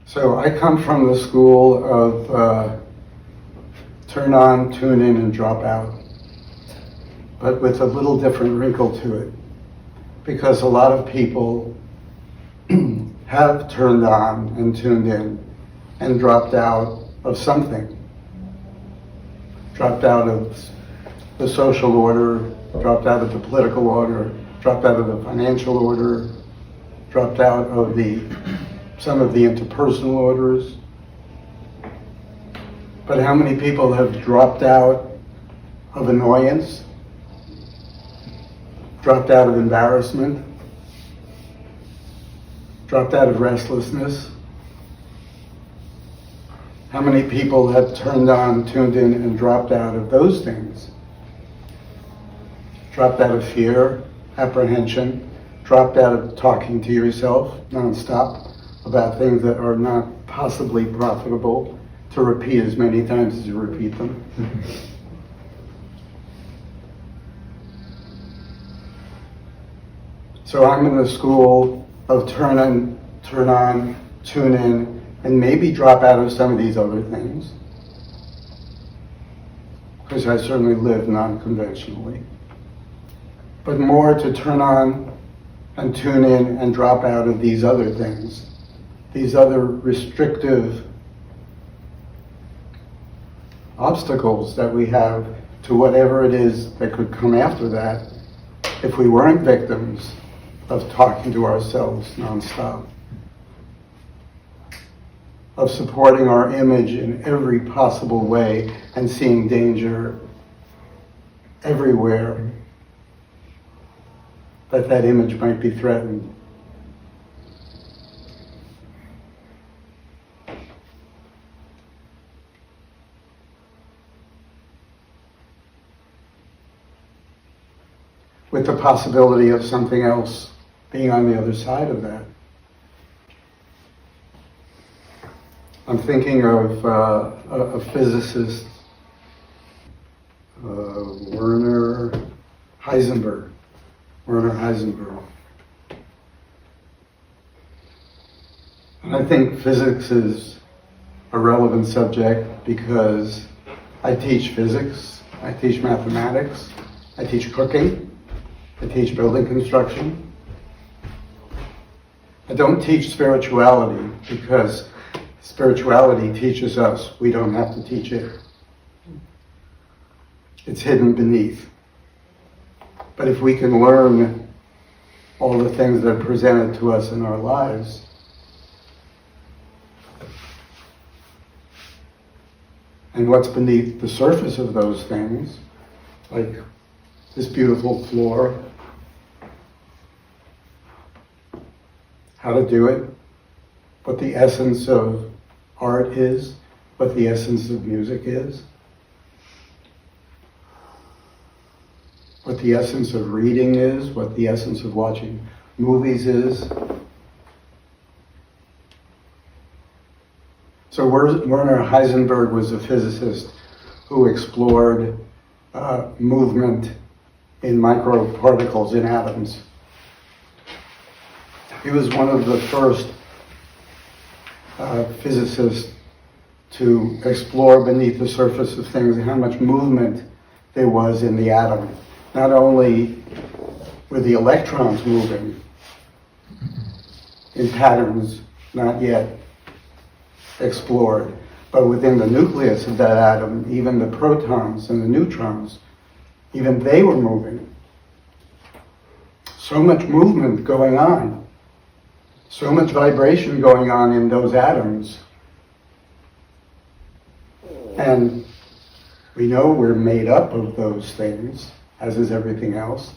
So I come from the school of turn on, tune in, and drop out, but with a little different wrinkle to it. Because a lot of people have turned on and tuned in and dropped out of something. Dropped out of the social order, dropped out of the political order, dropped out of the financial order, dropped out of some of the interpersonal orders. But how many people have dropped out of annoyance, dropped out of embarrassment, dropped out of restlessness? How many people have turned on, tuned in, and dropped out of those things? Dropped out of fear, apprehension, dropped out of talking to yourself nonstop about things that are not possibly profitable to repeat as many times as you repeat them. So I'm in the school of turn on, tune in, and maybe drop out of some of these other things, because I certainly live non-conventionally. But more to turn on and tune in and drop out of these other things, these other restrictive obstacles that we have to whatever it is that could come after that if we weren't victims of talking to ourselves nonstop, of supporting our image in every possible way and seeing danger everywhere that image might be threatened. With the possibility of something else being on the other side of that. I'm thinking of a physicist, Werner Heisenberg. And I think physics is a relevant subject because I teach physics, I teach mathematics, I teach cooking, I teach building construction. I don't teach spirituality because spirituality teaches us. We don't have to teach it. It's hidden beneath. But if we can learn all the things that are presented to us in our lives, and what's beneath the surface of those things, like this beautiful floor, how to do it, what the essence of art is, what the essence of music is, what the essence of reading is, what the essence of watching movies is. So Werner Heisenberg was a physicist who explored movement in microparticles in atoms. He was one of the first physicists to explore beneath the surface of things how much movement there was in the atom. Not only were the electrons moving in patterns not yet explored, but within the nucleus of that atom, even the protons and the neutrons, even they were moving. So much movement going on, so much vibration going on in those atoms. And we know we're made up of those things, as is everything else,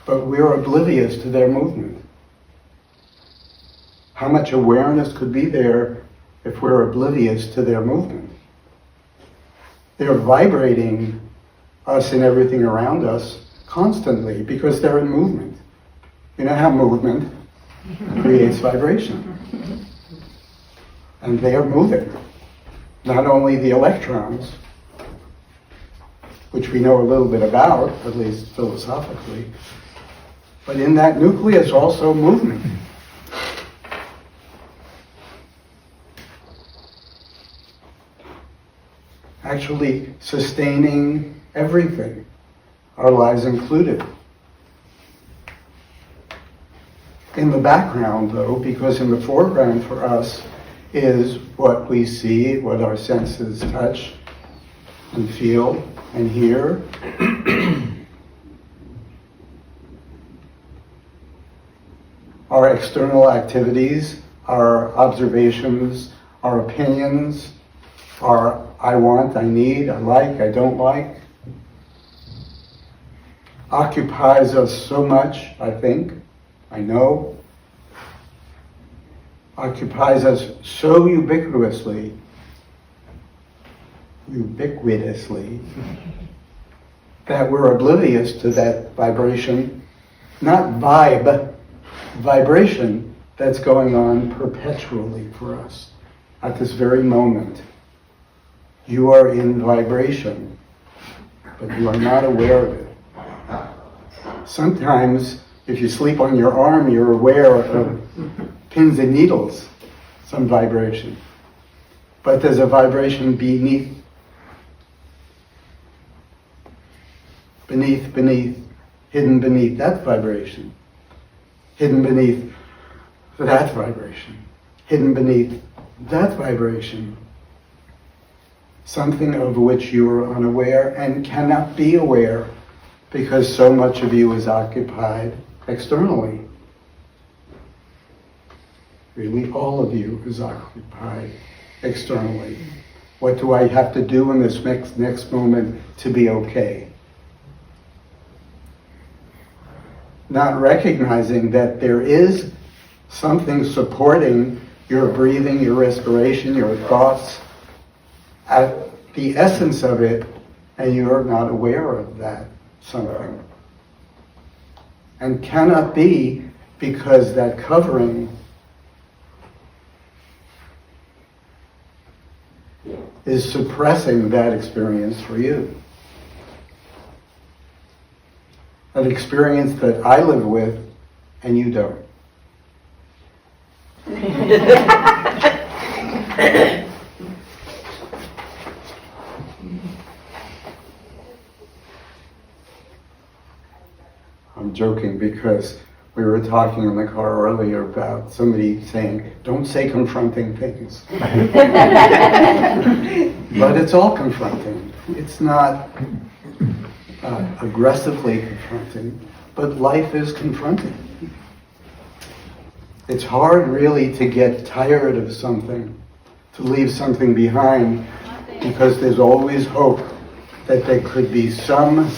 but we're oblivious to their movement. How much awareness could be there if we're oblivious to their movement? They're vibrating us and everything around us constantly because they're in movement. You know how movement creates vibration. And they are moving. Not only the electrons, which we know a little bit about, at least philosophically, but in that nucleus also movement. actually sustaining everything, our lives included. In the background, though, because in the foreground for us is what we see, what our senses touch and feel and hear. Our external activities, our observations, our opinions, our I want, I need, I like, I don't like, occupies us so much, I think, I know, occupies us so ubiquitously, that we're oblivious to that vibration, not vibration that's going on perpetually for us at this very moment. You are in vibration, but you are not aware of it. Sometimes, if you sleep on your arm, you're aware of pins and needles, some vibration. But there's a vibration beneath, hidden beneath that vibration, hidden beneath that vibration, hidden beneath that vibration. Something of which you are unaware and cannot be aware because so much of you is occupied externally. Really, all of you is occupied externally. What do I have to do in this next moment to be okay? Not recognizing that there is something supporting your breathing, your respiration, your thoughts, at the essence of it, and you're not aware of that something. And cannot be because that covering is suppressing that experience for you. An experience that I live with and you don't. I'm joking because we were talking in the car earlier about somebody saying, don't say confronting things. But it's all confronting. It's not aggressively confronting, but life is confronting. It's hard really to get tired of something, to leave something behind, because there's always hope that there could be some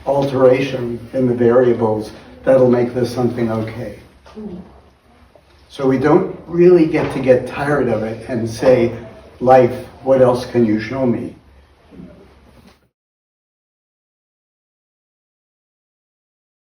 alteration in the variables that'll make this something okay. So we don't really get tired of it and say, life, what else can you show me?